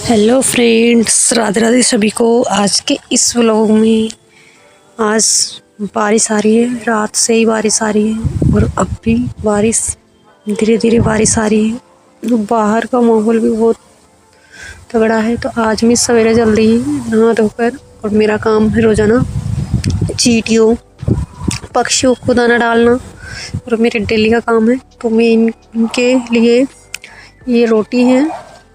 Hello friends, Radhe Radhe सभी को। आज के इस व्लॉग में आज बारिश आ रही है। रात से ही बारिश आ रही है और अब भी बारिश धीरे धीरे बारिश आ रही है। तो बाहर का माहौल भी बहुत तगड़ा है। तो आज मैं सवेरे जल्दी ही नहा धोकर, और मेरा काम है रोज़ाना चींटियों पक्षियों को दाना डालना और मेरे डेली का काम है। तो मैं इनके लिए ये रोटी है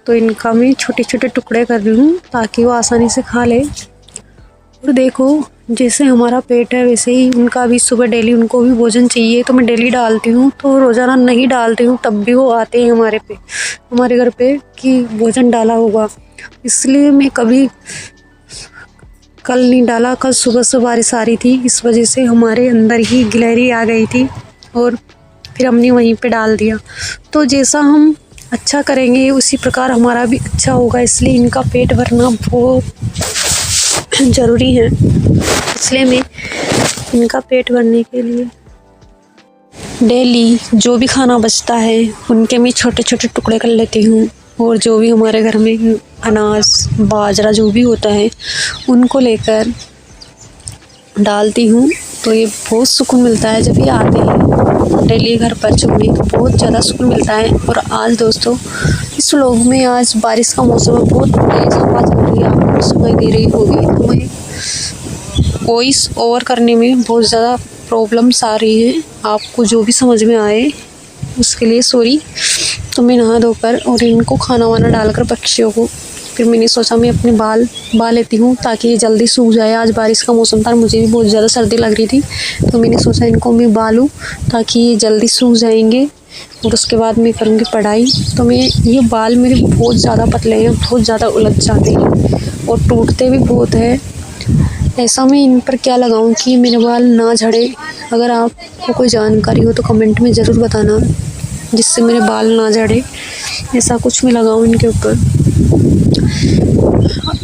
तो इनका मैं छोटे छोटे टुकड़े कर रही हूँ ताकि वो आसानी से खा ले। और देखो, जैसे हमारा पेट है वैसे ही उनका भी सुबह डेली उनको भी भोजन चाहिए। तो मैं डेली डालती हूँ, तो रोज़ाना नहीं डालती हूँ तब भी वो आते हैं हमारे घर पे कि भोजन डाला होगा। इसलिए मैं कभी कल नहीं डाला। कल सुबह से बारिश आ रही थी, इस वजह से हमारे अंदर ही गिलहरी आ गई थी और फिर हमने वहीं पे डाल दिया। तो जैसा हम अच्छा करेंगे उसी प्रकार हमारा भी अच्छा होगा। इसलिए इनका पेट भरना बहुत ज़रूरी है। इसलिए मैं इनका पेट भरने के लिए डेली जो भी खाना बचता है उनके मैं छोटे छोटे टुकड़े कर लेती हूँ। और जो भी हमारे घर में अनाज बाजरा जो भी होता है उनको लेकर डालती हूँ। तो ये बहुत सुकून मिलता है जब ये आते हैं डेली घर पर चुगने, तो बहुत ज़्यादा सुकून मिलता है। और आज दोस्तों इस व्लॉग में आज बारिश का मौसम है, बहुत तेज़ हवा चल रही है, आपको सुनाई दे रही होगी। तो मैं वॉइस ओवर करने में बहुत ज़्यादा प्रॉब्लम्स आ रही है, आपको जो भी समझ में आए उसके लिए सॉरी। तो मैं नहा धोकर और इनको खाना वाना डालकर पक्षियों को, फिर मैंने सोचा मैं अपने बाल बा लेती हूँ ताकि ये जल्दी सूख जाए। आज बारिश का मौसम था, मुझे भी बहुत ज़्यादा सर्दी लग रही थी, तो मैंने सोचा इनको मैं बालूँ ताकि ये जल्दी सूख जाएंगे। और उसके बाद मैं करूँगी पढ़ाई। तो मैं ये बाल मेरे बहुत ज़्यादा पतले हैं, बहुत ज़्यादा उलझ जाते हैं और टूटते भी बहुत है। ऐसा मैं इन पर क्या लगाऊँ कि मेरे बाल ना झड़े। अगर आपको कोई जानकारी हो तो कमेंट में ज़रूर बताना, जिससे मेरे बाल ना झड़े। ऐसा कुछ मैं लगाऊँ इनके ऊपर।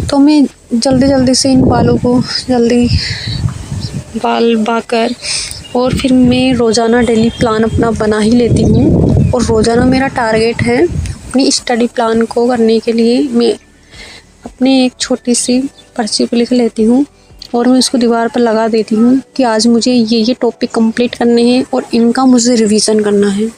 तो मैं जल्दी से इन बालों को जल्दी बाल बाकर और फिर मैं रोज़ाना डेली प्लान अपना बना ही लेती हूँ। और रोज़ाना मेरा टारगेट है अपनी स्टडी प्लान को करने के लिए मैं अपनी एक छोटी सी पर्ची पर लिख लेती हूँ और मैं उसको दीवार पर लगा देती हूँ कि आज मुझे ये टॉपिक कंप्लीट करने हैं और इनका मुझे रिवीजन करना है।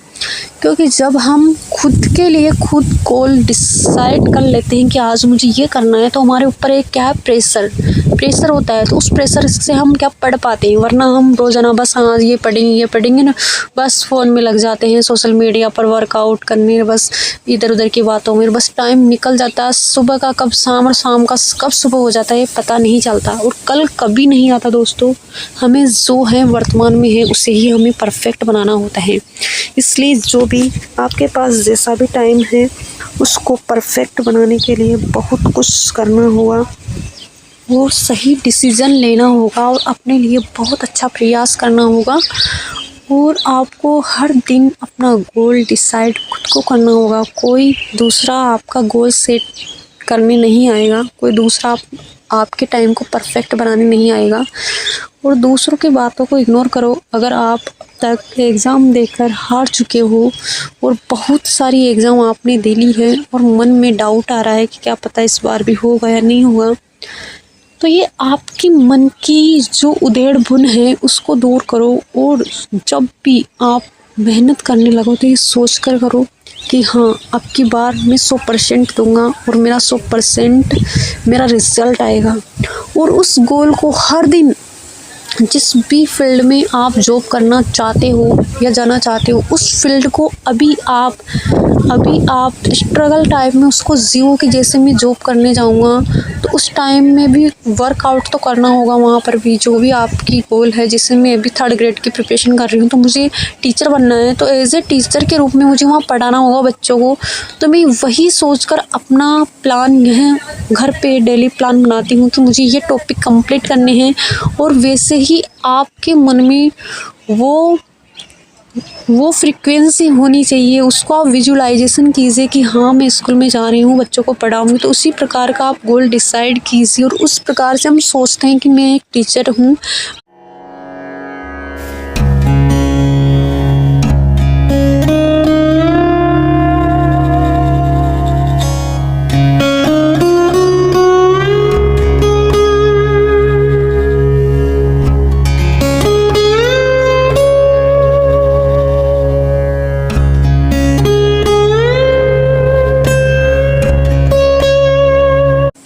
क्योंकि जब हम खुद के लिए खुद गोल डिसाइड कर लेते हैं कि आज मुझे ये करना है, तो हमारे ऊपर एक क्या है प्रेशर होता है। तो उस प्रेशर से हम क्या पढ़ पाते हैं, वरना हम रोज़ाना बस हाँ ये पढ़ेंगे ना, बस फ़ोन में लग जाते हैं, सोशल मीडिया पर वर्कआउट करने, बस इधर उधर की बातों में बस टाइम निकल जाता है। सुबह का कब शाम और शाम का कब सुबह हो जाता है पता नहीं चलता, और कल कभी नहीं आता दोस्तों। हमें जो है वर्तमान में है उसे ही हमें परफेक्ट बनाना होता है। इसलिए जो भी आपके पास जैसा भी टाइम है उसको परफेक्ट बनाने के लिए बहुत कुछ करना होगा, वो सही डिसीज़न लेना होगा और अपने लिए बहुत अच्छा प्रयास करना होगा। और आपको हर दिन अपना गोल डिसाइड खुद को करना होगा। कोई दूसरा आपका गोल सेट करने नहीं आएगा, कोई दूसरा आपके टाइम को परफेक्ट बनाने नहीं आएगा। और दूसरों की बातों को इग्नोर करो। अगर आप तक एग्ज़ाम देकर हार चुके हो और बहुत सारी एग्ज़ाम आपने दे ली है और मन में डाउट आ रहा है कि क्या पता इस बार भी होगा या नहीं होगा, तो ये आपकी मन की जो उधेड़ बुन है उसको दूर करो। और जब भी आप मेहनत करने लगो तो ये सोच कर करो कि हाँ अब की बार मैं 100% दूंगा और मेरा 100% मेरा रिजल्ट आएगा। और उस गोल को हर दिन, जिस भी फील्ड में आप जॉब करना चाहते हो या जाना चाहते हो, उस फील्ड को अभी आप स्ट्रगल टाइम में उसको जियो कि जैसे मैं जॉब करने जाऊंगा तो उस टाइम में भी वर्कआउट तो करना होगा वहाँ पर भी। जो भी आपकी गोल है, जैसे मैं अभी 3rd ग्रेड की प्रिपरेशन कर रही हूँ तो मुझे टीचर बनना है, तो एज ए टीचर के रूप में मुझे वहाँ पढ़ाना होगा बच्चों को। तो मैं वही सोचकर अपना प्लान यह घर पे डेली प्लान बनाती हूँ कि मुझे ये टॉपिक कंप्लीट करने हैं। और वैसे ही आपके मन में वो फ्रीक्वेंसी होनी चाहिए, उसको आप विजुलाइजेशन कीजिए कि हाँ मैं स्कूल में जा रही हूँ, बच्चों को पढ़ाऊँगी। तो उसी प्रकार का आप गोल डिसाइड कीजिए और उस प्रकार से हम सोचते हैं कि मैं एक टीचर हूँ।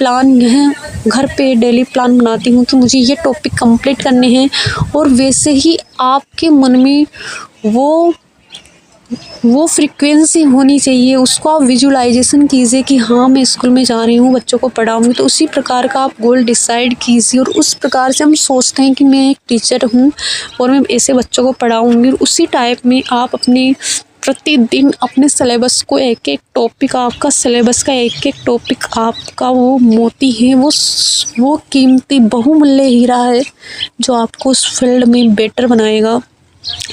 प्लान है, घर पे डेली प्लान बनाती हूँ कि मुझे ये टॉपिक कंप्लीट करने हैं, और वैसे ही आपके मन में वो फ्रीक्वेंसी होनी चाहिए, उसको आप विजुअलाइजेशन कीजिए कि हाँ मैं स्कूल में जा रही हूँ, बच्चों को पढ़ाऊँगी। तो उसी प्रकार का आप गोल डिसाइड कीजिए, और उस प्रकार से हम सोचते हैं कि मैं एक टीचर हूँ और मैं ऐसे बच्चों को पढ़ाऊँगी। उसी टाइप में आप अपने प्रतिदिन अपने सिलेबस को एक टॉपिक, आपका सिलेबस का एक टॉपिक आपका वो मोती है, वो कीमती बहुमूल्य हीरा है जो आपको उस फील्ड में बेटर बनाएगा,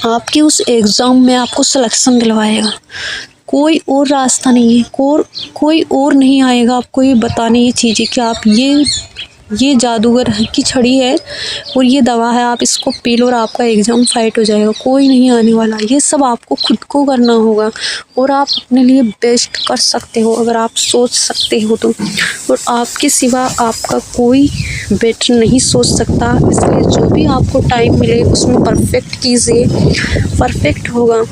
आपके उस एग्ज़ाम में आपको सिलेक्शन दिलवाएगा। कोई और रास्ता नहीं है, कोई और नहीं आएगा आपको ये बताने ये चीज़ें कि आप ये जादूगर की छड़ी है और ये दवा है, आप इसको पी लो और आपका एग्ज़ाम फाइट हो जाएगा। कोई नहीं आने वाला, ये सब आपको खुद को करना होगा, और आप अपने लिए बेस्ट कर सकते हो अगर आप सोच सकते हो तो। और आपके सिवा आपका कोई बेटर नहीं सोच सकता, इसलिए जो भी आपको टाइम मिले उसमें परफेक्ट कीजिए, परफेक्ट होगा।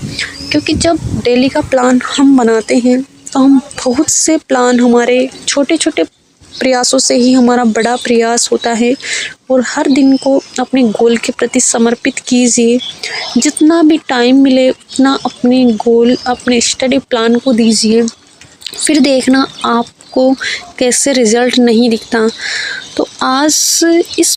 क्योंकि जब डेली का प्लान हम बनाते हैं तो हम बहुत से प्लान, हमारे छोटे छोटे प्रयासों से ही हमारा बड़ा प्रयास होता है, और हर दिन को अपने गोल के प्रति समर्पित कीजिए। जितना भी टाइम मिले उतना अपने गोल, अपने स्टडी प्लान को दीजिए, फिर देखना आपको कैसे रिजल्ट नहीं दिखता। तो आज इस